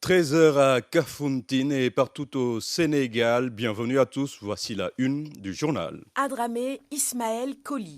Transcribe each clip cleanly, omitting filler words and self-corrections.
13 heures à Kafountine et partout au Sénégal. Bienvenue à tous, voici la une du journal. Adramé Ismaël Koli.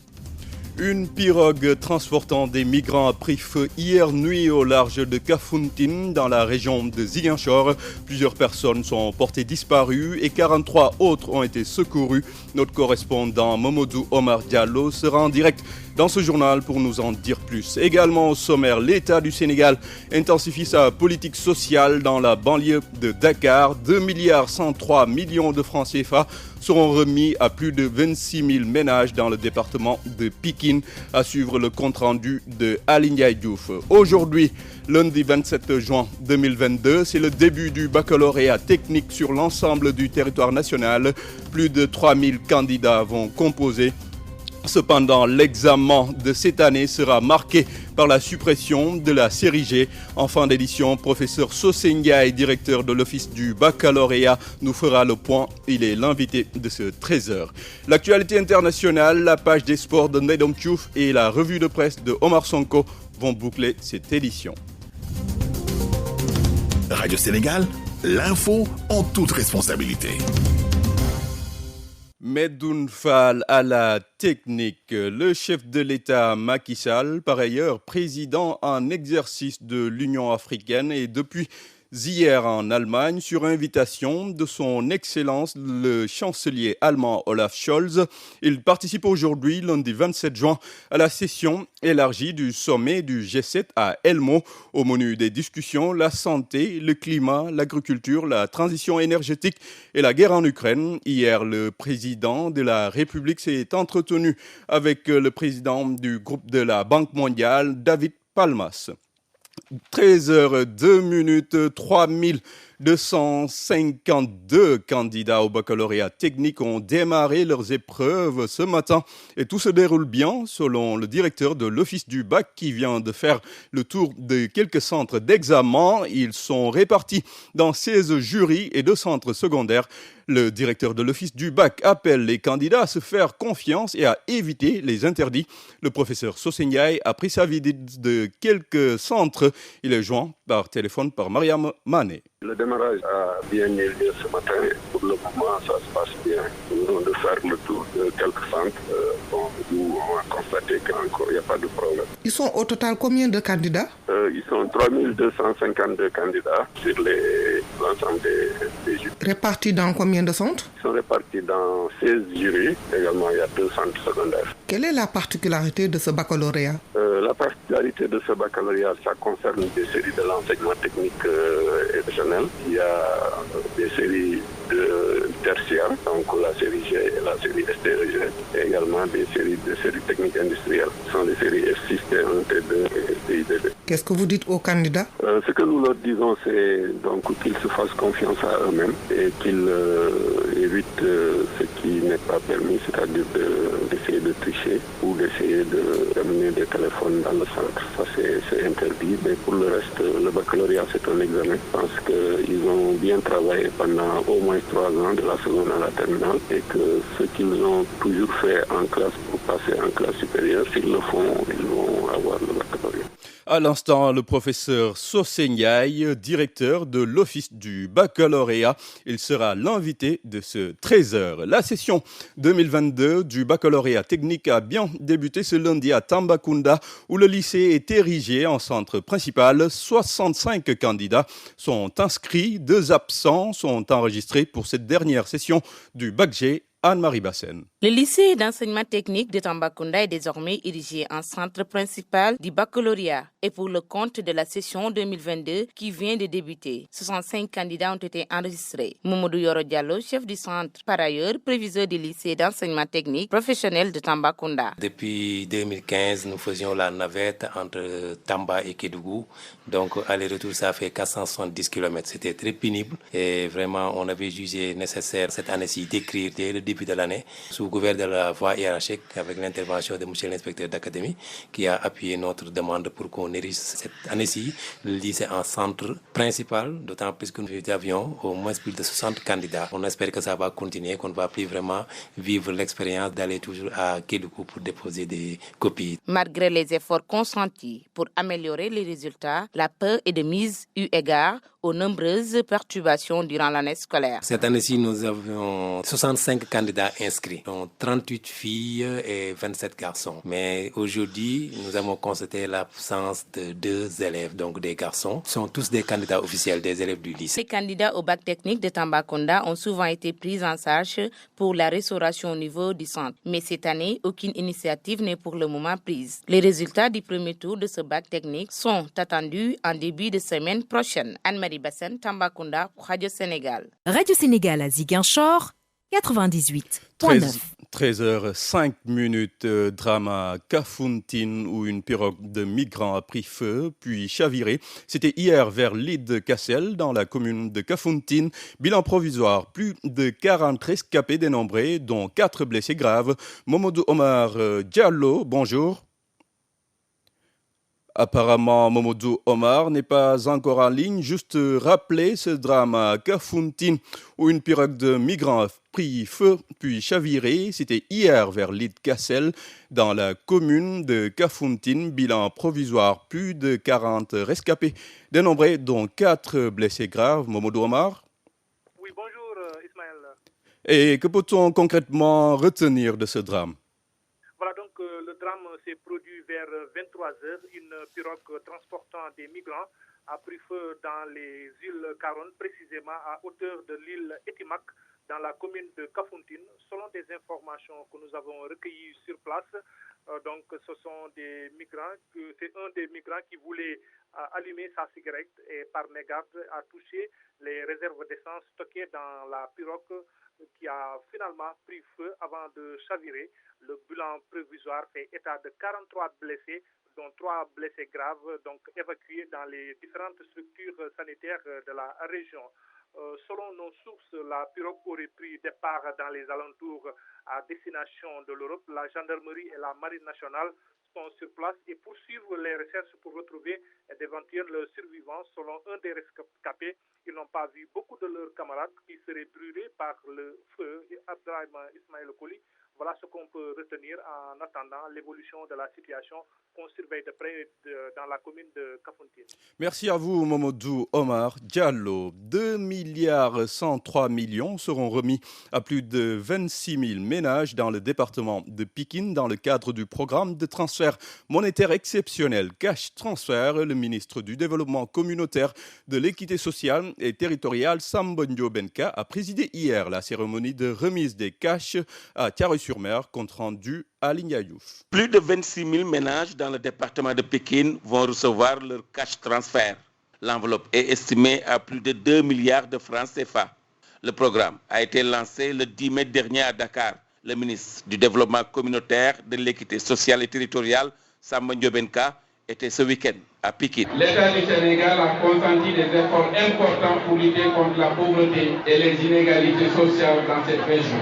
Une pirogue transportant des migrants a pris feu hier nuit au large de Kafountine, dans la région de Ziguinchor. Plusieurs personnes sont portées disparues et 43 autres ont été secourues. Notre correspondant Momodou Omar Diallo sera en direct dans ce journal pour nous en dire plus. Également au sommaire, l'État du Sénégal intensifie sa politique sociale dans la banlieue de Dakar. 2,103 milliards de francs CFA seront remis à plus de 26 000 ménages dans le département de Pikine. À suivre le compte-rendu de Aly Ndiaye Diouf. Aujourd'hui, lundi 27 juin 2022, c'est le début du baccalauréat technique sur l'ensemble du territoire national. Plus de 3 000 candidats vont composer. Cependant, l'examen de cette année sera marqué par la suppression de la série G. En fin d'édition, professeur Socé Ndiaye, directeur de l'Office du baccalauréat, nous fera le point. Il est l'invité de ce 13h. L'actualité internationale, la page des sports de Ndedom Diouf et la revue de presse de Omar Sonko vont boucler cette édition. Radio Sénégal, l'info en toute responsabilité. Medoune Fall à la technique. Le chef de l'État Macky Sall, par ailleurs président en exercice de l'Union africaine et depuis hier en Allemagne, sur invitation de son Excellence le chancelier allemand Olaf Scholz. Il participe aujourd'hui, lundi 27 juin, à la session élargie du sommet du G7 à Elmo. Au menu des discussions, la santé, le climat, l'agriculture, la transition énergétique et la guerre en Ukraine. Hier, le président de la République s'est entretenu avec le président du groupe de la Banque mondiale, David Palmas. 13h02, 3252 candidats au baccalauréat technique ont démarré leurs épreuves ce matin et tout se déroule bien selon le directeur de l'Office du bac qui vient de faire le tour de quelques centres d'examen. Ils sont répartis dans 16 jurys et 2 centres secondaires. Le directeur de l'Office du bac appelle les candidats à se faire confiance et à éviter les interdits. Le professeur Socé Ndiaye a pris sa visite de quelques centres. Il est joint par téléphone par Mariam Mané. Le démarrage a bien eu lieu ce matin. Pour le moment, ça se passe bien. Nous venons de faire le tour de quelques centres. Où on a constaté qu'encore il n'y a pas de problème. Ils sont au total combien de candidats? Ils sont 3252 candidats sur l'ensemble des jurys. Répartis dans combien de centres? Ils sont répartis dans 16 jurys. Également, il y a 2 centres secondaires. Quelle est la particularité de ce baccalauréat? La particularité de ce baccalauréat, ça concerne des séries de l'enseignement technique et professionnel. Il y a des séries de tertiaire, donc la série G et la série STEG, et également des séries techniques industrielles. Ce sont les séries F6, T1, T2 et TID2. Qu'est-ce que vous dites aux candidats? Ce que nous leur disons, c'est donc qu'ils se fassent confiance à eux-mêmes et qu'ils évitent ce qui n'est pas permis, c'est-à-dire d'essayer de tricher ou d'essayer d'amener des téléphones dans le centre. Ça, c'est interdit. Mais pour le reste, le baccalauréat, c'est un examen. Je pense qu'ils ont bien travaillé pendant au moins 3 ans, de la seconde à la terminale, et que ce qu'ils ont toujours fait en classe pour passer en classe supérieure, s'ils le font, ils vont avoir le baccalauréat. À l'instant, le professeur Socé Ndiaye, directeur de l'Office du baccalauréat. Il sera l'invité de ce 13h. La session 2022 du baccalauréat technique a bien débuté ce lundi à Tambacounda, où le lycée est érigé en centre principal. 65 candidats sont inscrits, 2 absents sont enregistrés pour cette dernière session du Bac G. Anne-Marie Bassène. Le lycée d'enseignement technique de Tambacounda est désormais érigé en centre principal du baccalauréat et pour le compte de la session 2022 qui vient de débuter. 65 candidats ont été enregistrés. Momodou Yoro Diallo, chef du centre, par ailleurs préviseur du lycée d'enseignement technique professionnel de Tambacounda. Depuis 2015, nous faisions la navette entre Tamba et Kédougou. Donc, aller-retour, ça fait 470 km. C'était très pénible et vraiment, on avait jugé nécessaire cette année-ci d'écrire dès le début de l'année, sous couvert de la voie hiérarchique, avec l'intervention de M. l'inspecteur d'académie, qui a appuyé notre demande pour qu'on érige cette année-ci le lycée en centre principal, d'autant plus que nous avions au moins plus de 60 candidats. On espère que ça va continuer, qu'on ne va plus vraiment vivre l'expérience d'aller toujours à Kédougou pour déposer des copies. Malgré les efforts consentis pour améliorer les résultats, la peur est de mise eu égard aux nombreuses perturbations durant l'année scolaire. Cette année-ci, nous avions 65 candidats inscrits, dont 38 filles et 27 garçons. Mais aujourd'hui, nous avons constaté l'absence de 2 élèves, donc des garçons. Ce sont tous des candidats officiels, des élèves du lycée. Les candidats au bac technique de Tambacounda ont souvent été pris en charge pour la restauration au niveau du centre. Mais cette année, aucune initiative n'est pour le moment prise. Les résultats du premier tour de ce bac technique sont attendus en début de semaine prochaine. Anne-Marie Bassène, Tambacounda, Radio Sénégal. Radio Sénégal à Ziguinchor, 98.9. 13h05, drame à Kafountine où une pirogue de migrants a pris feu puis chaviré. C'était hier vers l'île de Cassel dans la commune de Kafountine. Bilan provisoire, plus de 40 rescapés dénombrés dont 4 blessés graves. Momodou Omar Diallo, bonjour. Apparemment, Momodou Omar n'est pas encore en ligne. Juste rappeler ce drame à Kafountine où une pirogue de migrants a pris feu puis chaviré. C'était hier vers l'île de Cassel dans la commune de Kafountine. Bilan provisoire, plus de 40 rescapés dénombrés dont 4 blessés graves. Momodou Omar. Oui, bonjour Ismaël. Et que peut-on concrètement retenir de ce drame? Voilà, donc le drame s'est produit vers 23h. Une pirogue transportant des migrants a pris feu dans les îles Caronne, précisément à hauteur de l'île Etimac, dans la commune de Kafountine. Selon des informations que nous avons recueillies sur place, donc ce sont des migrants, c'est un des migrants qui voulait allumer sa cigarette et par mégarde a touché les réserves d'essence stockées dans la pirogue qui a finalement pris feu avant de chavirer. Le bilan provisoire fait état de 43 blessés, dont 3 blessés graves, donc évacués dans les différentes structures sanitaires de la région. Selon nos sources, la pirogue aurait pris départ dans les alentours à destination de l'Europe. La gendarmerie et la marine nationale sont sur place et poursuivent les recherches pour retrouver d'éventuels survivants. Selon un des rescapés, ils n'ont pas vu beaucoup de leurs camarades qui seraient brûlés par le feu. Abdrahman Ismaël Koli, voilà ce qu'on peut retenir en attendant l'évolution de la situation qu'on surveille de près dans la commune de Kafountine. Merci à vous, Momodou Omar Diallo. 2,103 milliards seront remis à plus de 26 000 ménages dans le département de Pikine dans le cadre du programme de transfert monétaire exceptionnel Cash Transfer. Le ministre du Développement communautaire, de l'équité sociale et territoriale, Samba Ndiobenka, a présidé hier la cérémonie de remise des cash à Thiaroye-sur-Mer, compte rendu à Aly Diouf. Plus de 26 000 ménages dans le département de Pikine vont recevoir leur cash transfert. L'enveloppe est estimée à plus de 2 milliards de francs CFA. Le programme a été lancé le 10 mai dernier à Dakar. Le ministre du Développement communautaire, de l'équité sociale et territoriale, Samba Ndiobenka, était ce week-end à Pikine. L'État du Sénégal a consenti des efforts importants pour lutter contre la pauvreté et les inégalités sociales dans cette région.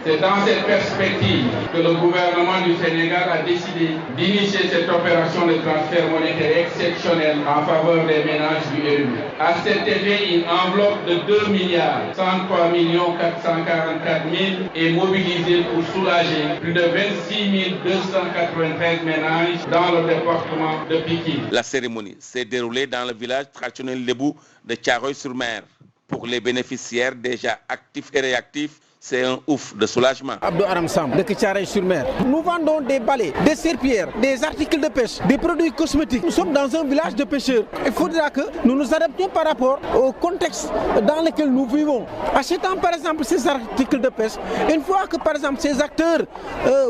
C'est dans cette perspective que le gouvernement du Sénégal a décidé d'initier cette opération de transfert monétaire exceptionnel en faveur des ménages du RU. À cet effet, une enveloppe de 2 milliards 103 444 000 est mobilisée pour soulager plus de 26 293 ménages dans le département de Pikine. La cérémonie s'est déroulée dans le village traditionnel Lébou de Thiaroye-sur-Mer. Pour les bénéficiaires déjà actifs et réactifs, c'est un ouf de soulagement. Abdou Aram Sam, de Thiaroye-sur-Mer. Nous vendons des balais, des serpillères, des articles de pêche, des produits cosmétiques. Nous sommes dans un village de pêcheurs. Il faudra que nous nous adaptions par rapport au contexte dans lequel nous vivons. Achetant par exemple ces articles de pêche, une fois que par exemple ces acteurs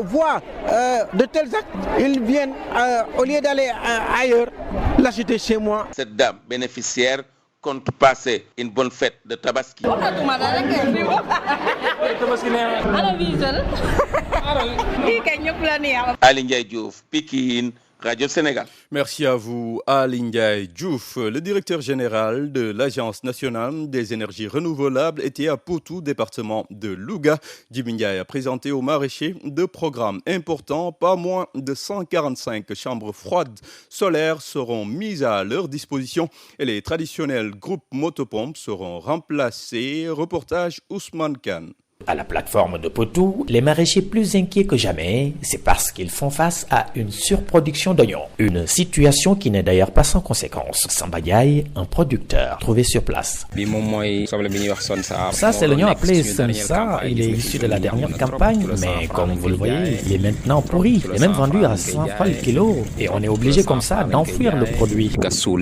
voient de tels actes, ils viennent au lieu d'aller ailleurs, l'acheter chez moi. Cette dame bénéficiaire compte passer une bonne fête de Tabaski. Aly Diouf, Pikine, Radio Sénégal. Merci à vous, Aly Diouf. Le directeur général de l'Agence nationale des énergies renouvelables était à Potou, département de Louga. Djiby Ndiaye a présenté aux maraîchers deux programmes importants. Pas moins de 145 chambres froides solaires seront mises à leur disposition et les traditionnels groupes motopompes seront remplacés. Reportage Ousmane Khan. À la plateforme de Potou, les maraîchers plus inquiets que jamais, c'est parce qu'ils font face à une surproduction d'oignons. Une situation qui n'est d'ailleurs pas sans conséquences. Samba Diaye, un producteur trouvé sur place. Ça, c'est l'oignon appelé Sensa. Il est issu de la dernière campagne, mais comme vous le voyez, il est maintenant pourri. Il est même vendu à 100 francs le kilo. Et on est obligé comme ça d'enfouir le produit.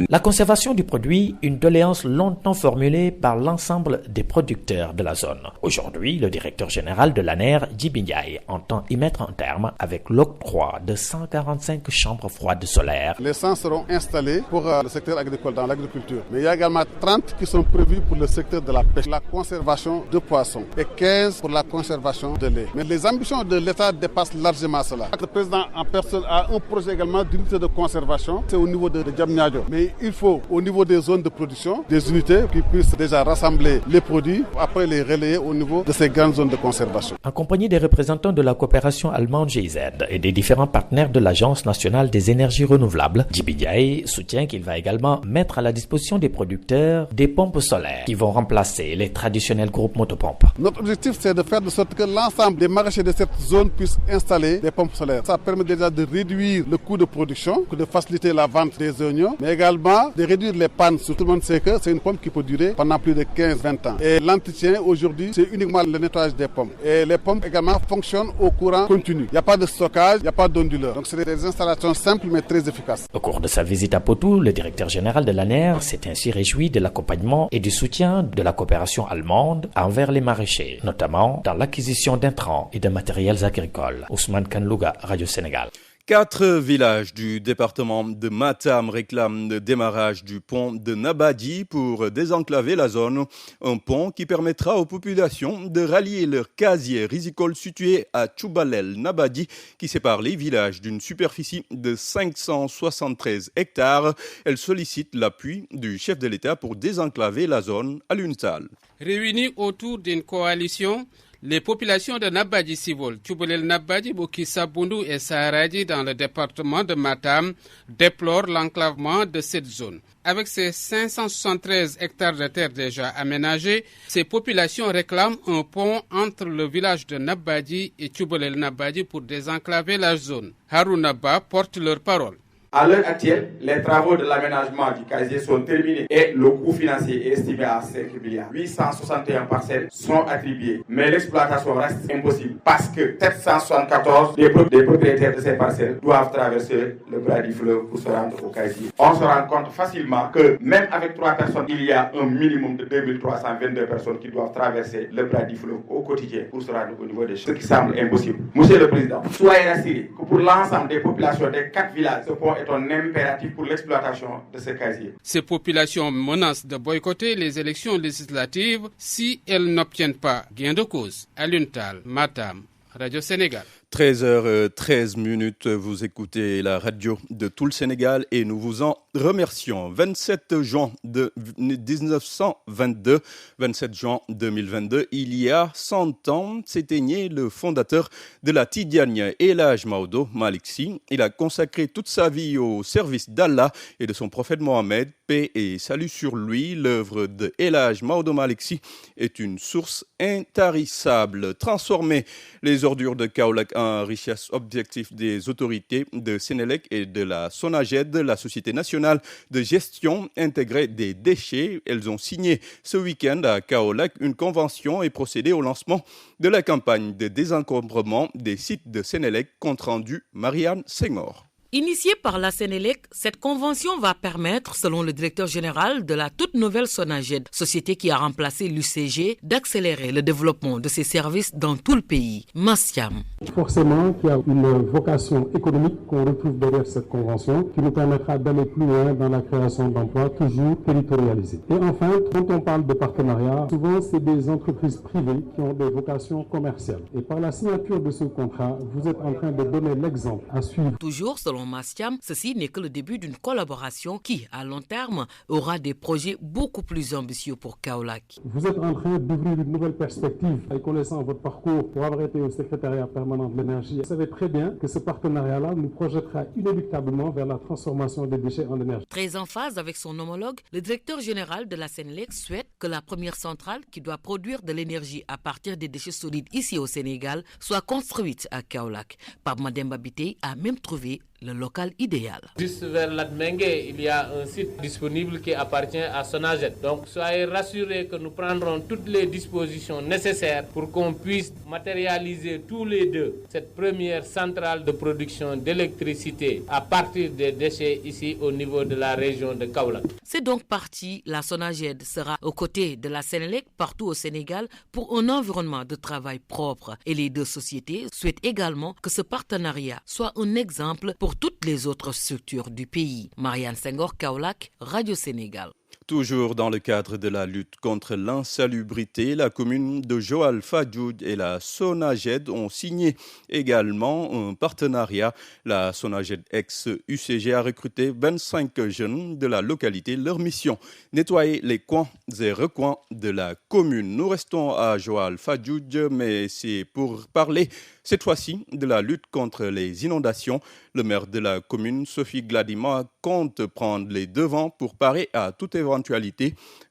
La conservation du produit, une doléance longtemps formulée par l'ensemble des producteurs de la zone. Aujourd'hui, le directeur général de l'ANER, Djibi Ndiaye, entend y mettre un terme avec l'octroi de 145 chambres froides solaires. Les 100 seront installés pour le secteur agricole, dans l'agriculture. Mais il y a également 30 qui sont prévus pour le secteur de la pêche, la conservation de poissons et 15 pour la conservation de lait. Mais les ambitions de l'État dépassent largement cela. Le président en personne a un projet également d'unité de conservation, c'est au niveau de Diamniadio. Mais il faut, au niveau des zones de production, des unités qui puissent déjà rassembler les produits, après les relayer au niveau de ces grandes zones de conservation. Accompagné des représentants de la coopération allemande GIZ et des différents partenaires de l'Agence nationale des énergies renouvelables, Djibi Ndiaye soutient qu'il va également mettre à la disposition des producteurs des pompes solaires qui vont remplacer les traditionnels groupes motopompes. Notre objectif, c'est de faire de sorte que l'ensemble des maraîchers de cette zone puissent installer des pompes solaires. Ça permet déjà de réduire le coût de production, de faciliter la vente des oignons, mais également de réduire les pannes. Tout le monde sait que c'est une pompe qui peut durer pendant plus de 15-20 ans. Et l'entretien, aujourd'hui, c'est uniquement le nettoyage des pompes. Et les pompes également fonctionnent au courant continu. Il n'y a pas de stockage, il n'y a pas d'onduleur. Donc c'est des installations simples mais très efficaces. Au cours de sa visite à Potou, le directeur général de l'ANER s'est ainsi réjoui de l'accompagnement et du soutien de la coopération allemande envers les maraîchers, notamment dans l'acquisition d'intrants et de matériels agricoles. Ousmane Kanlouga, Radio Sénégal. 4 villages du département de Matam réclament le démarrage du pont de Nabadji pour désenclaver la zone. Un pont qui permettra aux populations de rallier leur casier risicole situé à Tchoubalel Nabadji qui sépare les villages d'une superficie de 573 hectares. Elle sollicite l'appui du chef de l'État pour désenclaver la zone à l'UNSAL. Réunis autour d'une coalition, les populations de Nabadji Sivol, Tchoubalel Nabadji, Bokissa Boundou et Saharadi dans le département de Matam déplorent l'enclavement de cette zone. Avec ses 573 hectares de terre déjà aménagés, ces populations réclament un pont entre le village de Nabadji et Tchoubalel Nabadji pour désenclaver la zone. Harounaba porte leur parole. À l'heure actuelle, les travaux de l'aménagement du casier sont terminés et le coût financier est estimé à 5 milliards. 861 parcelles sont attribuées, mais l'exploitation reste impossible parce que 774 des propriétaires de ces parcelles doivent traverser le bras du fleuve pour se rendre au casier. On se rend compte facilement que même avec 3 personnes, il y a un minimum de 2322 personnes qui doivent traverser le bras du fleuve au quotidien pour se rendre au niveau des choses, ce qui semble impossible. Monsieur le Président, soyez rassurés que pour l'ensemble des populations des 4 villages, ce pont est un impératif pour l'exploitation de ce casier. Ces populations menacent de boycotter les élections législatives si elles n'obtiennent pas gain de cause. Aluntal, Matam, Radio Sénégal. 13h13, vous écoutez la radio de tout le Sénégal et nous vous en remercions. 27 juin 1922, 27 juin 2022, il y a 100 ans, s'éteignait le fondateur de la Tidjania, El Hadj Maodo Malick Sy. Il a consacré toute sa vie au service d'Allah et de son prophète Mohammed. Paix et salut sur lui. L'œuvre de El Hadj Maodo Malick Sy est une source intarissable. Transformer les ordures de Kaolack en richesse objectif des autorités de Sénélec et de la SONAGED, la Société nationale de gestion intégrée des déchets. Elles ont signé ce week-end à Kaolack une convention et procédé au lancement de la campagne de désencombrement des sites de Sénélec, compte rendu Marianne Senghor. Initiée par la Sénélec, cette convention va permettre, selon le directeur général de la toute nouvelle SONAGED, société qui a remplacé l'UCG, d'accélérer le développement de ses services dans tout le pays. Massiam. Forcément, qu'il y a une vocation économique qu'on retrouve derrière cette convention qui nous permettra d'aller plus loin dans la création d'emplois, toujours territorialisés. Et enfin, quand on parle de partenariat, souvent c'est des entreprises privées qui ont des vocations commerciales. Et par la signature de ce contrat, vous êtes en train de donner l'exemple à suivre. Toujours selon Selon Mastiam, ceci n'est que le début d'une collaboration qui, à long terme, aura des projets beaucoup plus ambitieux pour Kaolack. Vous êtes en train d'ouvrir une nouvelle perspective. Et connaissant votre parcours pour avoir été au secrétariat permanent de l'énergie, vous savez très bien que ce partenariat-là nous projettera inéluctablement vers la transformation des déchets en énergie. Très en phase avec son homologue, le directeur général de la Senelec souhaite que la première centrale qui doit produire de l'énergie à partir des déchets solides ici au Sénégal soit construite à Kaolack. Pape Mademba Biteye a même trouvé le local idéal. Juste vers Latmengue, il y a un site disponible qui appartient à Sonaged. Donc soyez rassurés que nous prendrons toutes les dispositions nécessaires pour qu'on puisse matérialiser tous les deux cette première centrale de production d'électricité à partir des déchets ici au niveau de la région de Kaolack. C'est donc parti, la Sonaged sera aux côtés de la Senelec partout au Sénégal pour un environnement de travail propre. Et les deux sociétés souhaitent également que ce partenariat soit un exemple pour toutes les autres structures du pays. Marianne Senghor, Kaolack, Radio Sénégal. Toujours dans le cadre de la lutte contre l'insalubrité, la commune de Joal Fadioud et la Sonaged ont signé également un partenariat. La Sonaged ex-UCG a recruté 25 jeunes de la localité. Leur mission, nettoyer les coins et recoins de la commune. Nous restons à Joal Fadioud, mais c'est pour parler cette fois-ci de la lutte contre les inondations. Le maire de la commune, Sophie Gladima, compte prendre les devants pour parer à toute éventualité.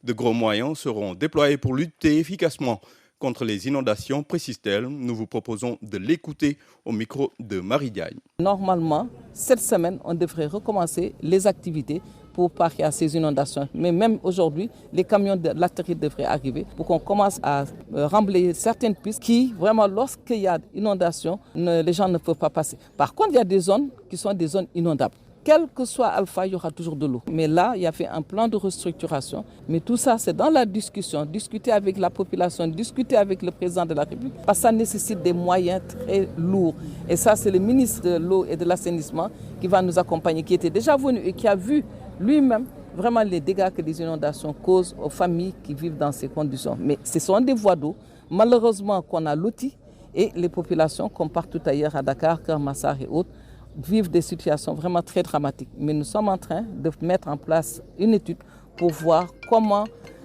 De gros moyens seront déployés pour lutter efficacement contre les inondations, précise-t-elle. Nous vous proposons de l'écouter au micro de Marie Diagne. Normalement, cette semaine, on devrait recommencer les activités pour parer à ces inondations. Mais même aujourd'hui, les camions de latérite devraient arriver pour qu'on commence à remblayer certaines pistes qui, vraiment, lorsqu'il y a inondation, les gens ne peuvent pas passer. Par contre, il y a des zones qui sont des zones inondables. Quel que soit Alpha, il y aura toujours de l'eau. Mais là, il y a fait un plan de restructuration. Mais tout ça, c'est dans la discussion. Discuter avec la population, discuter avec le président de la République. Parce que ça nécessite des moyens très lourds. Et ça, c'est le ministre de l'eau et de l'assainissement qui va nous accompagner, qui était déjà venu et qui a vu lui-même vraiment les dégâts que les inondations causent aux familles qui vivent dans ces conditions. Mais ce sont des voies d'eau, malheureusement, qu'on a loties et les populations, comme partout ailleurs à Dakar, Kermassar et autres, vivent des situations vraiment très dramatiques. Mais nous sommes en train de mettre en place une étude pour voir comment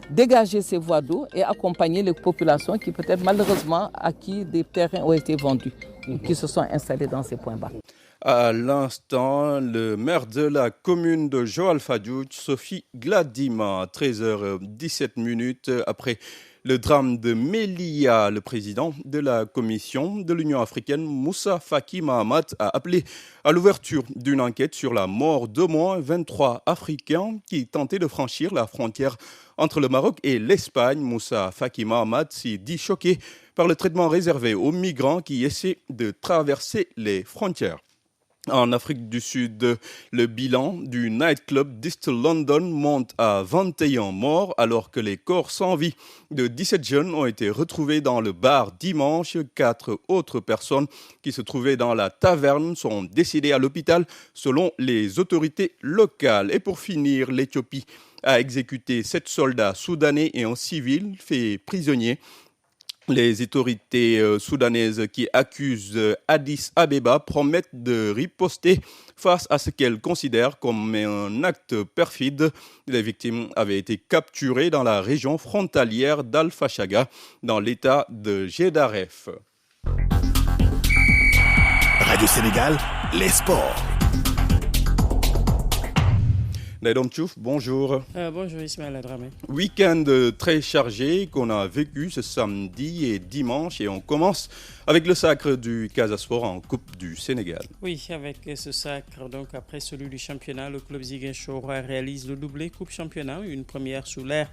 dégager ces voies d'eau et accompagner les populations qui peut-être malheureusement à qui des terrains ont été vendus ou qui se sont installés dans ces points bas. À l'instant, le maire de la commune de Joal Fadioud, Sophie Gladima, 13h17 après le drame de Melia. Le président de la commission de l'Union africaine, Moussa Faki Mahamat, a appelé à l'ouverture d'une enquête sur la mort d'au moins 23 Africains qui tentaient de franchir la frontière entre le Maroc et l'Espagne. Moussa Faki Mahamat s'est dit choqué par le traitement réservé aux migrants qui essaient de traverser les frontières. En Afrique du Sud, le bilan du nightclub d'East London monte à 21 morts alors que les corps sans vie de 17 jeunes ont été retrouvés dans le bar dimanche. 4 autres personnes qui se trouvaient dans la taverne sont décédées à l'hôpital selon les autorités locales. Et pour finir, l'Éthiopie a exécuté 7 soldats soudanais et un civil fait prisonniers. Les autorités soudanaises qui accusent Addis Abeba promettent de riposter face à ce qu'elles considèrent comme un acte perfide. Les victimes avaient été capturées dans la région frontalière d'Al-Fashaga, dans l'état de Gédaref. Radio Sénégal, les sports. Naïdom Tchouf, bonjour. Bonjour Ismaël Adramé. Week-end très chargé qu'on a vécu ce samedi et dimanche et on commence avec le sacre du Casa Sport en Coupe du Sénégal. Oui, avec ce sacre, donc après celui du championnat, le club Ziguinchor réalise le doublé Coupe Championnat, une première sous l'ère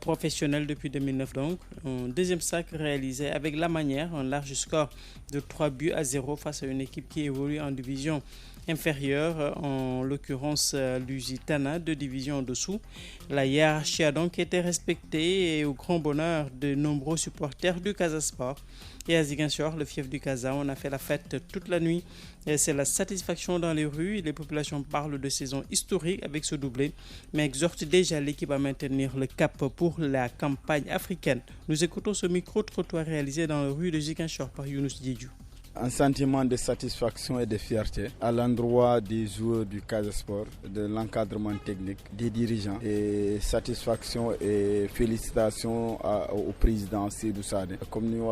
professionnelle depuis 2009 donc. Un deuxième sacre réalisé avec la manière, un large score de 3-0 face à une équipe qui évolue en division inférieure, en l'occurrence Lusitana, 2 divisions en dessous. La hiérarchie a donc été respectée et au grand bonheur de nombreux supporters du Casa Sport. Et à Ziguinchor, le fief du Casa, on a fait la fête toute la nuit. Et c'est la satisfaction dans les rues et les populations parlent de saison historique avec ce doublé, mais exhortent déjà l'équipe à maintenir le cap pour la campagne africaine. Nous écoutons ce micro-trottoir réalisé dans les rues de Ziguinchor par Younous Didiou. Un sentiment de satisfaction et de fierté à l'endroit des joueurs du Casa Sport, de l'encadrement technique, des dirigeants. Et satisfaction et félicitations au président Seydou Sade. Comme nous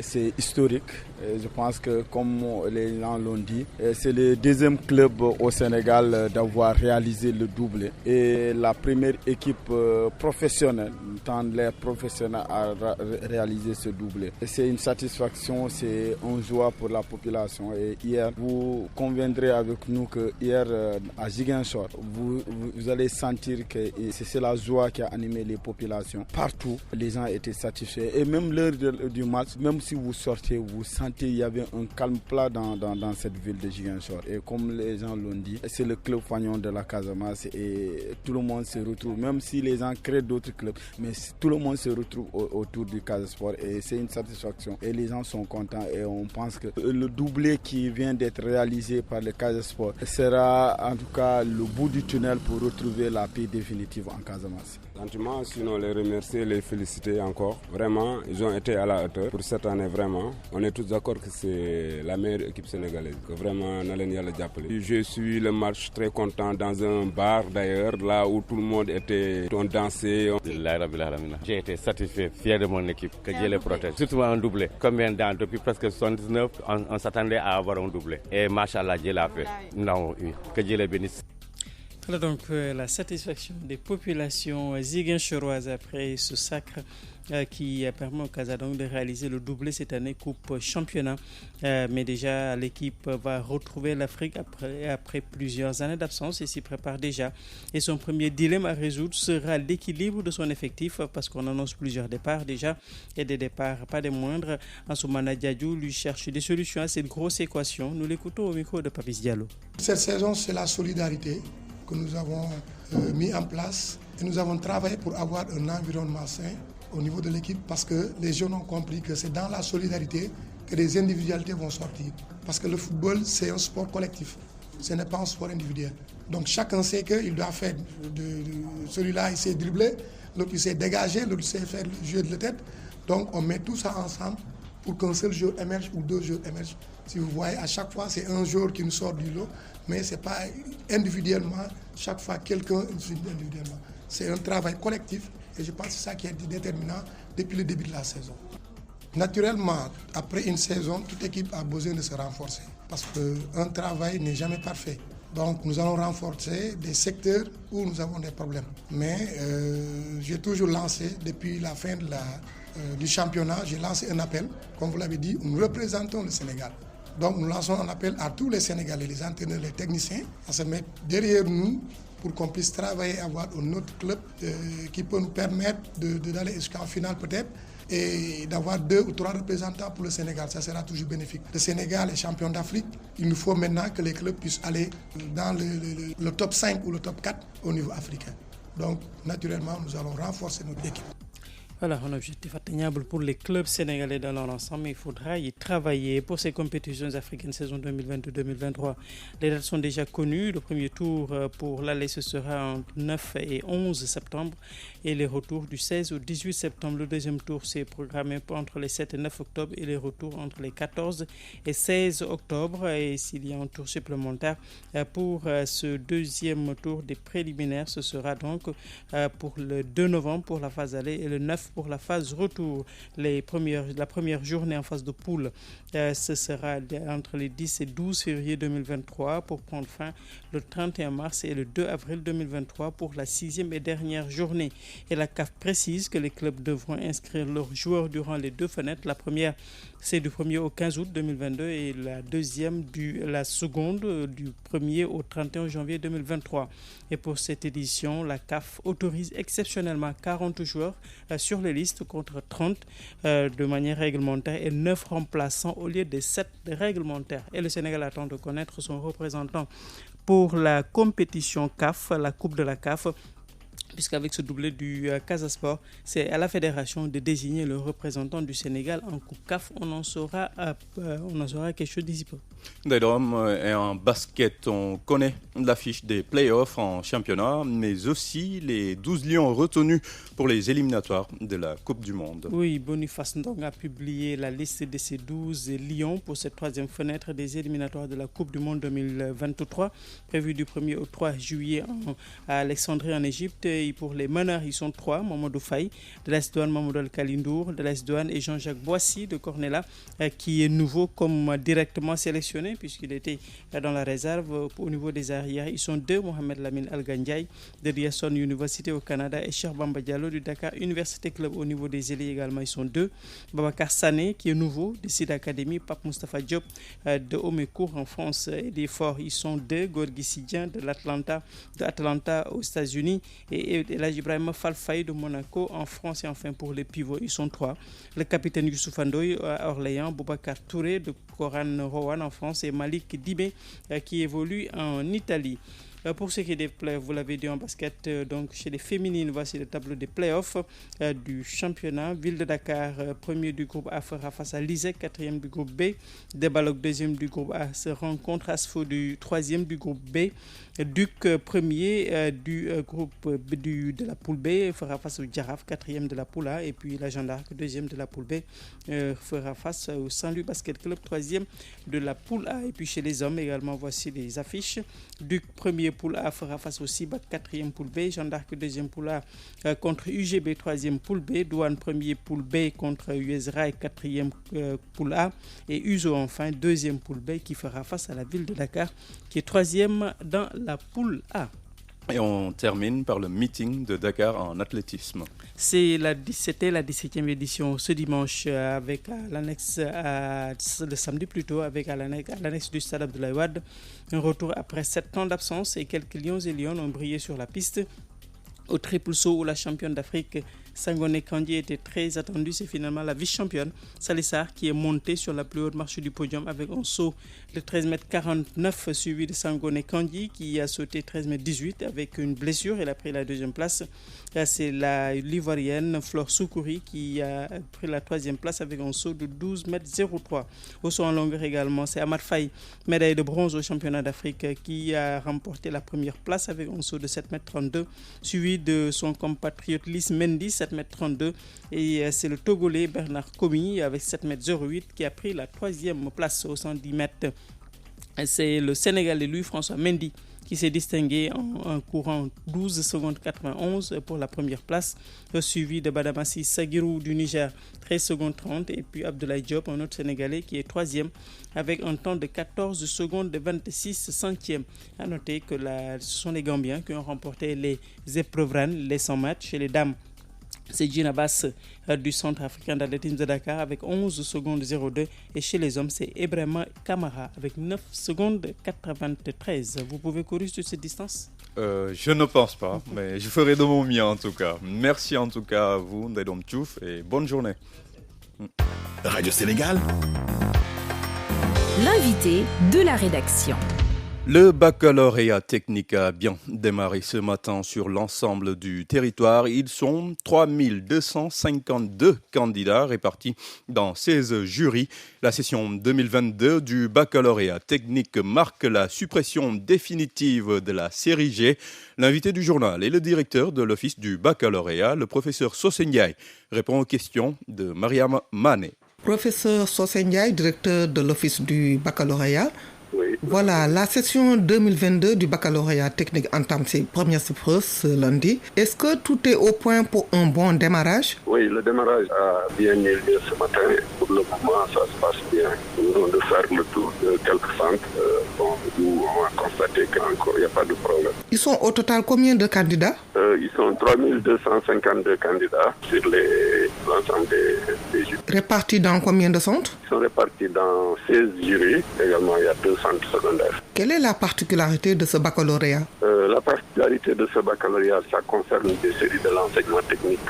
c'est historique. Et je pense que comme les gens l'ont dit, c'est le deuxième club au Sénégal d'avoir réalisé le doublé. Et la première équipe professionnelle, tant les professionnels à réaliser ce doublé. C'est une satisfaction, c'est une joie pour la population. Et hier, vous conviendrez avec nous que hier à Ziguinchor, vous allez sentir que c'est la joie qui a animé les populations. Partout, les gens étaient satisfaits. Et même l'heure du match, même si vous sortez, vous sentez qu'il y avait un calme plat dans cette ville de Ziguinchor. Et comme les gens l'ont dit, c'est le club fanion de la Casamance et tout le monde se retrouve, même si les gens créent d'autres clubs, mais tout le monde se retrouve autour du Casa Sport et c'est une satisfaction. Et les gens sont contents et on pense que le doublé qui vient d'être réalisé par le Casa Sport sera en tout cas le bout du tunnel pour retrouver la paix définitive en Casamance. Sentiment, sinon les remercier, les féliciter encore. Vraiment, ils ont été à la hauteur pour cette année, vraiment. On est tous d'accord que c'est la meilleure équipe sénégalaise, que vraiment, je suis le match très content dans un bar d'ailleurs, là où tout le monde était, on dansait. J'ai été satisfait, fier de mon équipe, que Dieu les protège. Surtout un doublé. Combien d'ans, depuis presque 79, on s'attendait à avoir un doublé. Et machallah, Dieu l'a fait. Non, que Dieu les bénisse. Voilà donc la satisfaction des populations ziguinchoroises après ce sacre qui permet au Casa donc de réaliser le doublé cette année Coupe Championnat. Mais déjà l'équipe va retrouver l'Afrique après plusieurs années d'absence et s'y prépare déjà. Et son premier dilemme à résoudre sera l'équilibre de son effectif parce qu'on annonce plusieurs départs déjà et des départs pas des moindres. Ansoumana Diadjou lui cherche des solutions à cette grosse équation. Nous l'écoutons au micro de Papis Diallo. Cette saison, c'est la solidarité que nous avons mis en place et nous avons travaillé pour avoir un environnement sain au niveau de l'équipe parce que les jeunes ont compris que c'est dans la solidarité que les individualités vont sortir. Parce que le football, c'est un sport collectif, ce n'est pas un sport individuel. Donc chacun sait qu'il doit faire, celui-là il sait dribbler, l'autre il sait dégager, l'autre il sait faire le jeu de la tête. Donc on met tout ça ensemble pour qu'un seul joueur émerge ou deux joueurs émergent. Si vous voyez, à chaque fois, c'est un joueur qui nous sort du lot, mais ce n'est pas individuellement, chaque fois quelqu'un individuellement. C'est un travail collectif et je pense que c'est ça qui est déterminant depuis le début de la saison. Naturellement, après une saison, toute équipe a besoin de se renforcer parce qu'un travail n'est jamais parfait. Donc nous allons renforcer des secteurs où nous avons des problèmes. Mais j'ai toujours lancé, depuis la fin du championnat, j'ai lancé un appel. Comme vous l'avez dit, nous représentons le Sénégal. Donc nous lançons un appel à tous les Sénégalais, les entraîneurs, les techniciens, à se mettre derrière nous pour qu'on puisse travailler, avoir un autre club qui peut nous permettre d'aller jusqu'en finale peut-être et d'avoir 2 ou 3 représentants pour le Sénégal. Ça sera toujours bénéfique. Le Sénégal est champion d'Afrique. Il nous faut maintenant que les clubs puissent aller dans le top 5 ou le top 4 au niveau africain. Donc naturellement, nous allons renforcer notre équipe. Voilà, un objectif atteignable pour les clubs sénégalais dans leur ensemble, mais il faudra y travailler pour ces compétitions africaines saison 2022-2023. Les dates sont déjà connues. Le premier tour pour l'aller, ce sera entre 9 et 11 septembre et les retours du 16 au 18 septembre. Le deuxième tour, c'est programmé entre les 7 et 9 octobre et les retours entre les 14 et 16 octobre. Et s'il y a un tour supplémentaire pour ce deuxième tour des préliminaires, ce sera donc pour le 2 novembre pour la phase aller et le 9 pour la phase retour. La première journée en phase de poule, ce sera entre les 10 et 12 février 2023 pour prendre fin le 31 mars et le 2 avril 2023 pour la 6e et dernière journée. Et la CAF précise que les clubs devront inscrire leurs joueurs durant les 2 fenêtres. La première, c'est du 1er au 15 août 2022 et la seconde du 1er au 31 janvier 2023. Et pour cette édition, la CAF autorise exceptionnellement 40 joueurs sur les listes contre 30 de manière réglementaire et 9 remplaçants au lieu des 7 réglementaires. Et le Sénégal attend de connaître son représentant pour la compétition CAF, la Coupe de la CAF, puisqu'avec ce doublé du Casa Sport, c'est à la fédération de désigner le représentant du Sénégal en Coupe CAF. On en saura quelque chose d'ici peu. D'ailleurs, et en basket, on connaît l'affiche des playoffs en championnat, mais aussi les 12 lions retenus pour les éliminatoires de la Coupe du Monde. Oui, Boniface Ndong a publié la liste de ces 12 lions pour cette troisième fenêtre des éliminatoires de la Coupe du Monde 2023, prévue du 1er au 3 juillet à Alexandrie en Égypte. Et pour les meneurs, ils sont 3, Mamadou Faye de l'AS Douanes, Mamadou Al-Kalindour de l'AS Douanes et Jean-Jacques Boissy de Cornella, qui est nouveau comme directement sélectionné puisqu'il était dans la réserve. Au niveau des arrières, ils sont 2, Mohamed Lamine Al-Gandiaye de Ryerson University au Canada et Cheikh Bamba Diallo du Dakar Université Club. Au niveau des ailiers également, ils sont 2, Babacar Sané qui est nouveau de Sid Academy, Pape Moustapha Diop de Homécourt en France et des Forts, ils sont 2, Gorgui Sidien de l'Atlanta aux États-Unis et Elhadji Ibrahima Fall Faye de Monaco en France. Et enfin pour les pivots, ils sont 3, le capitaine Youssouf Ndoye à Orléans, Boubacar Touré de Koran Rowan en France et Malik Dibé qui évolue en Italie. Pour ce qui est des playoffs, vous l'avez dit en basket, donc chez les féminines, voici le tableau des playoffs du championnat. Ville de Dakar, premier du groupe A, fera face à l'ISEC, quatrième du groupe B. Débalok, deuxième du groupe A, se rencontre Asfo du troisième du groupe B. Duc, premier du groupe de la poule B, fera face au Djaraf, quatrième de la poule A. Et puis la Jeanne d'Arc, deuxième de la poule B, fera face au Saint-Louis Basket Club, troisième de la poule A. Et puis chez les hommes également, voici les affiches. Duc, premier poule A, fera face au Cibac, quatrième poule B. Jeanne d'Arc, deuxième poule A contre UGB, troisième poule B. Douane, premier poule B contre US Rail, quatrième poule A. Et Uzo, enfin, deuxième poule B qui fera face à la ville de Dakar, qui est troisième dans la poule A. Et on termine par le meeting de Dakar en athlétisme. C'était la 17e édition ce dimanche avec l'annexe, le samedi plutôt, avec à l'annexe du stade Abdoulaye Wade. Un retour après 7 ans d'absence et quelques lions et lionnes ont brillé sur la piste. Au triple saut où la championne d'Afrique Sangone Kandji était très attendue, c'est finalement la vice-championne Salissar qui est montée sur la plus haute marche du podium avec un saut de 13,49 m suivi de Sangone Kandji qui a sauté 13,18 m avec une blessure. Elle a pris la deuxième place. Là, c'est l'Ivoirienne Flore Soukouri qui a pris la troisième place avec un saut de 12,03 m. Au saut en longueur également, c'est Amad Faye, médaille de bronze au championnat d'Afrique, qui a remporté la première place avec un saut de 7,32 m, suivi de son compatriote Lys Mendy, 7,32 m. Et c'est le Togolais Bernard Komi avec 7,08 m qui a pris la troisième place au 110 mètres. C'est le Sénégalais Louis-François Mendy qui s'est distingué en courant 12 secondes 91 pour la première place, suivi de Badamassi Sagirou du Niger, 13 secondes 30, et puis Abdoulaye Diop, un autre Sénégalais qui est troisième avec un temps de 14 secondes 26 centièmes. À noter que ce sont les Gambiens qui ont remporté les épreuves RAN, les 100 mètres chez les dames. C'est Gina Bass du Centre africain d'athlétisme de Dakar avec 11 secondes 02 et chez les hommes c'est Ibrahima Kamara avec 9 secondes 93. Vous pouvez courir sur cette distance? Je ne pense pas, mais je ferai de mon mieux en tout cas. Merci en tout cas à vous, Ndaïdom Tchouf, et bonne journée. Radio Sénégal. L'invité de la rédaction. Le baccalauréat technique a bien démarré ce matin sur l'ensemble du territoire. Ils sont 3252 candidats répartis dans 16 jurys. La session 2022 du baccalauréat technique marque la suppression définitive de la série G. L'invité du journal est le directeur de l'office du baccalauréat, le professeur Socé Ndiaye, répond aux questions de Mariam Mané. Professeur Socé Ndiaye, directeur de l'office du baccalauréat. Oui. Voilà, la session 2022 du baccalauréat technique entame ses premières épreuves ce lundi. Est-ce que tout est au point pour un bon démarrage? Oui, le démarrage a bien eu lieu ce matin. Pour le moment, ça se passe bien. Nous venons de faire le tour de quelques centres. Où on a constaté qu'il n'y a pas de problème. Ils sont au total combien de candidats? Ils sont 3252 candidats sur l'ensemble des jurys. Répartis dans combien de centres? Ils sont répartis dans 16 jurys. Également, il y a 2 centres secondaires. Quelle est la particularité de ce baccalauréat? La particularité de ce baccalauréat, ça concerne des séries de l'enseignement technique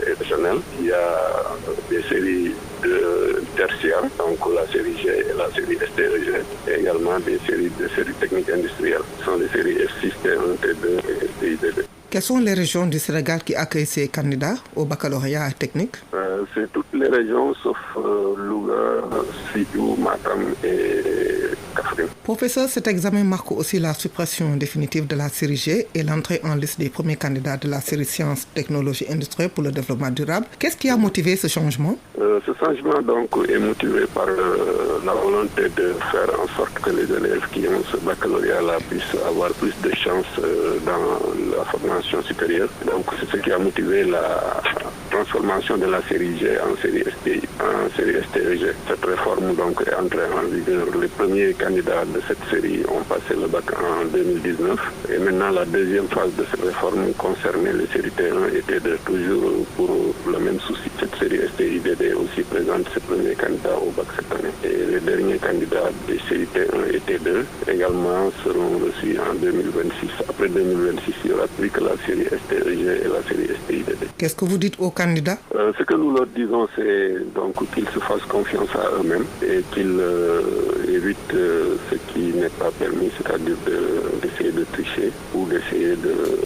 et professionnel. Il y a des séries de tertiaire, donc la série G et la série STRG, et également des séries techniques industrielles. Ce sont les séries F6, T1, T2 et STIDD. Quelles sont les régions du Sénégal qui accueillent ces candidats au baccalauréat technique? C'est toutes les régions sauf Louga, Sédhiou, Matam et Kaffrine. Professeur, cet examen marque aussi la suppression définitive de la série G et l'entrée en liste des premiers candidats de la série Sciences, Technologies, Industrie pour le développement durable. Qu'est-ce qui a motivé ce changement? Ce changement donc est motivé par la volonté de faire en sorte que les élèves qui ont ce baccalauréat-là puissent avoir plus de chances dans la formation supérieure. Donc c'est ce qui a motivé la transformation de la série G en série STI, en série STEG. Cette réforme donc est entrée en vigueur. Les premiers candidats de cette série ont passé le bac en 2019 et maintenant la deuxième phase de cette réforme concernait les séries T1 et T2, toujours pour le même souci. Cette série STI-DD aussi présente ses premiers candidats au bac cette année. Et les derniers candidats des séries T1 et T2 également seront reçus en 2026. Après 2026, il n'y aura plus que la série STEG et la série STI-DD. Qu'est-ce que vous dites aux candidats? Ce que nous leur disons, c'est donc qu'ils se fassent confiance à eux-mêmes et qu'ils évitent ce qui n'est pas permis, c'est-à-dire d'essayer de tricher ou d'essayer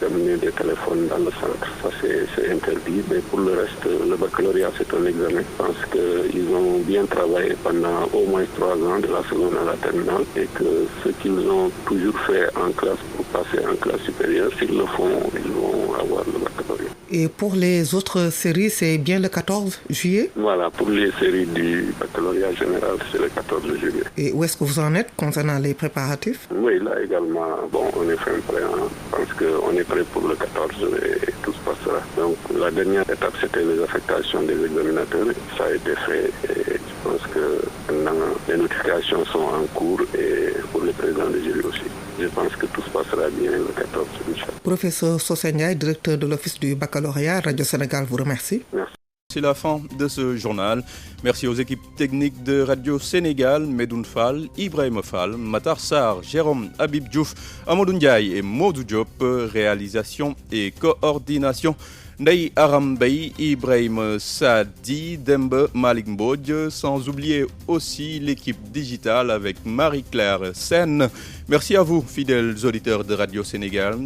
d'amener des téléphones dans le centre. Ça, c'est interdit. Mais pour le reste, le baccalauréat, c'est un examen. Je pense qu'ils ont bien travaillé pendant au moins 3 ans, de la seconde à la terminale, et que ce qu'ils ont toujours fait en classe pour passer en classe supérieure, s'ils le font, ils vont avoir le baccalauréat. Et pour les autres séries, c'est bien le 14 juillet? Voilà, pour les séries du baccalauréat général, c'est le 14 juillet. Et où est-ce que vous en êtes concernant les préparatifs? Oui, là également, on est fin prêt. Je pense qu'on est prêt pour le 14 et tout se passera. Donc la dernière étape, c'était les affectations des examinateurs. Ça a été fait et je pense que maintenant, les notifications sont en cours et pour les présidents de jury aussi. Je pense que tout se passera bien le 14 juillet. Professeur Sosé, directeur de l'Office du baccalauréat, Radio Sénégal vous remercie. Merci. C'est la fin de ce journal. Merci aux équipes techniques de Radio Sénégal, Medoun Fall, Ibrahim Fall, Matar Sarr, Jérôme Habib Diouf, Amadou Ndiaye et Modou Diop. Réalisation et coordination, Ndeye Aram Bey, Ibrahim Sadi, Dembe Malik Mbodj, sans oublier aussi l'équipe digitale avec Marie-Claire Sen. Merci à vous, fidèles auditeurs de Radio Sénégal.